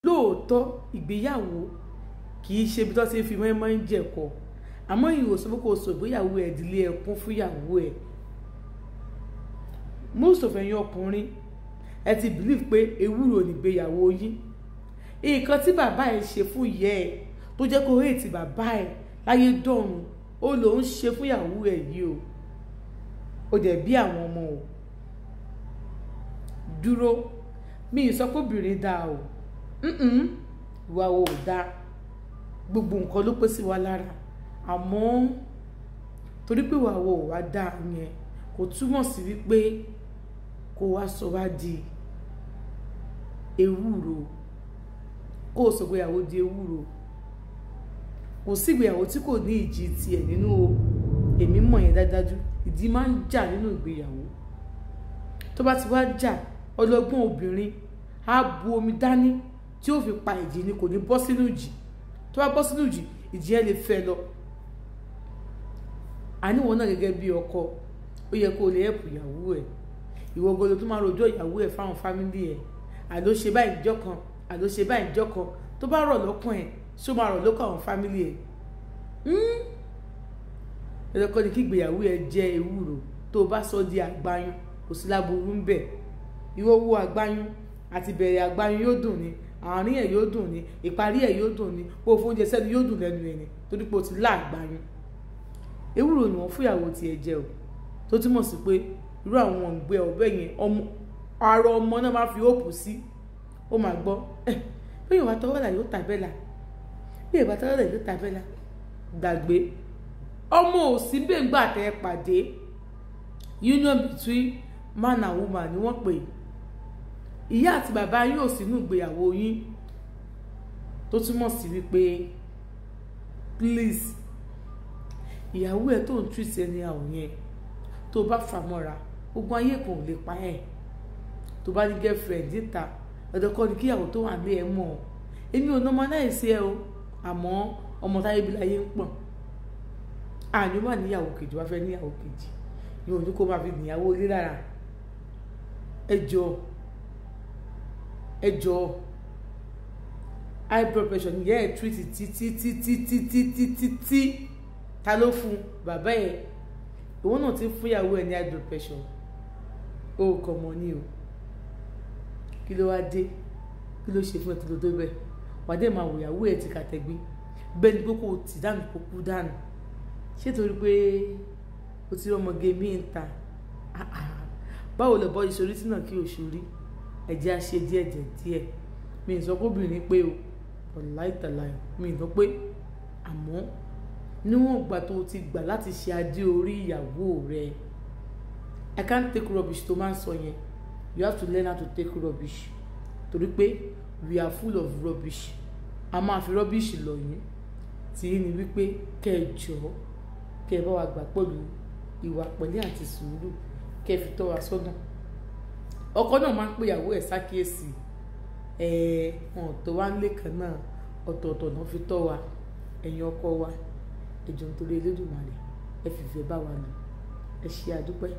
lóòótọ́ ìgbéyàwó kì í ṣe ibi tó ti fi mọ́ ń jẹ̀kọ́ àmọ́ ìwòsàn bó kò sọ ìgbéyàwó ẹ̀ ìdílé ẹkún fúnyàwó ẹ̀. most of ẹ̀yin ọkùnrin ẹ ti believe pé ewúro nígbéyàwó yín. nǹkan tí bàbá ẹ̀ ṣe fún ìyá ẹ̀ tó jẹ́ kó hate bàbá ẹ̀ láyé dọ̀run ó lòún ṣe fúnyàwó ẹ̀ yìí o. ó dẹ̀ bí àwọn ọmọ o. dúró mi ì sọ pé obìnrin dáa o ìwà wo ò dáa gbogbo nǹkan ló pé sí wa lára àmọ́ torí pé ìwà wo ò wá dáa yẹn kò túmọ̀ sí wípé kó wá sọ wá di ewúro kó o sọ ìgbéyàwó di ewúro. kò sí ìgbéyàwó tí kò ní ìjì tiẹ̀ nínú o èmi mọ̀ yẹn dájú ìdí máa ń jà nínú ìgbéyàwó. tó bá ti wá jà ọlọ́gbọ́n obìnrin á bu omi dání tí ó fi pa ìjì ni kò ní bọ́ sínú ìjì. tó bá bọ́ sínú ìjì ìjì ẹ lè fẹ́ lọ. àníwọ̀n náà gẹ́gẹ́ bí ọkọ ó yẹ kó o lè ẹ̀pù ìyàwó ẹ̀. ìwọ gbọ́dọ̀ tó máa rojọ́ ìyàwó ẹ̀ fáwọn fámílì ẹ̀. àló ṣe báyìí ìjọ kan àló ṣe báyìí ìjọ kan tó bá rọ̀ lọ́kàn ẹ̀ ṣó máa rọ̀ lọ́kàn àwọn fámílì ẹ̀. ẹ̀rọ̀kọ́ ni kí ìgbéyàwó ẹ̀ jẹ́ ewúro tó bá sọ di àgbáyún kò sí láburú ń bẹ̀. ìwọ wo àgbáyún àti bẹ̀rẹ̀ àgbáyún yóò dùn ni àárín ẹ̀ yóò dùn ni ìparí ẹ̀ yóò dùn ni bó o fóúnjẹ sẹ́nu yóò dùn lẹ́nu ẹ̀ ni torí pé o ti láàgbáyún. ewúro ni wọ́n fúyàwó tiẹ̀ jẹ o tó túmọ̀ sí pé irú àwọn ìgbẹ́ ọ̀bẹ yẹn ara ọmọ náà máa fi òpù sí ó máa gbọ́ bí ìwà tọwọ́là yóò tàbẹ́là bí ìwà tọwọ́là yóò tàbẹ́là gbàgbé ọmọ òsì bẹ́ẹ̀ngbà tẹ́ pàdé union between man and woman ni wọ́n pè ìyá àti bàbá yín ò sínú ìgbéyàwó yín tó túmọ̀ sí wípé please ìyàwó ẹ̀ tó ń treat ẹni àwọn yẹn tó bá fà mọ́ra ogun ayé kan ò lè pa ẹ̀. tó bá ní girlfriend níta ọ̀dọ̀kọ́ ni kíyàwó tó wà ní ẹ̀ mọ̀ èmi ò nọmọ náà ṣe ẹ o àmọ́ ọmọ táyé bí láyé ń pọ̀n àní wà níyàwó kejì wá fẹ́ níyàwó kejì yóò ní kó máa fi níyàwó ilé lára. ẹ jọ high blood pressure nìyẹn ẹ̀ treat títí ta ló fún bàbá ẹ̀ ìwọ náà ti fún ìyàwó ẹ̀ ní high blood pressure ó kọ̀ mọ́ ní o kí ló wá dé kí ló ṣe fún ẹ tó bẹ́ẹ̀ wàá dé máa wò ìyàwó ẹ̀ ti kàtẹ́gbé bẹ́ẹ̀ ni pé kò tì dànù kó kú dànù ṣé torí pé o ti ọmọge mí ń ta báwo lè bọ́ ìṣòrí tí náà kí o ṣòrí ẹ̀jẹ̀ á ṣe díẹ̀ mi ì sọ pé obìnrin pé o ọ̀láìtàláì mi ì sọ pé àmọ́ níwọ̀n ìgbà tó ti gbà láti ṣe adé orí ìyàwó rẹ I can't take rubbish tó máa ń sọ yẹn you have to learn how to take rubbish torí pé we are full of rubbish a máa fi rubbish lọ yín tí ní wípé kẹjọ kẹ bá wa gbà pẹ̀lú ìwà pẹ̀lẹ́ àti sùúrù kẹ fi tọ́ wa sọ́nà. ọkọ náà máa ń pè ìyàwó ẹ̀ sákìyèsí wọn tó wá ń lé kan náà ọ̀tọ̀ọ̀tọ̀ náà fi tọ́ wa ẹ̀yin ọkọ wa ẹjọ́ nítorí Elédùmarè ẹ fìfẹ́ bá wa lò ẹ ṣe àdúpẹ́.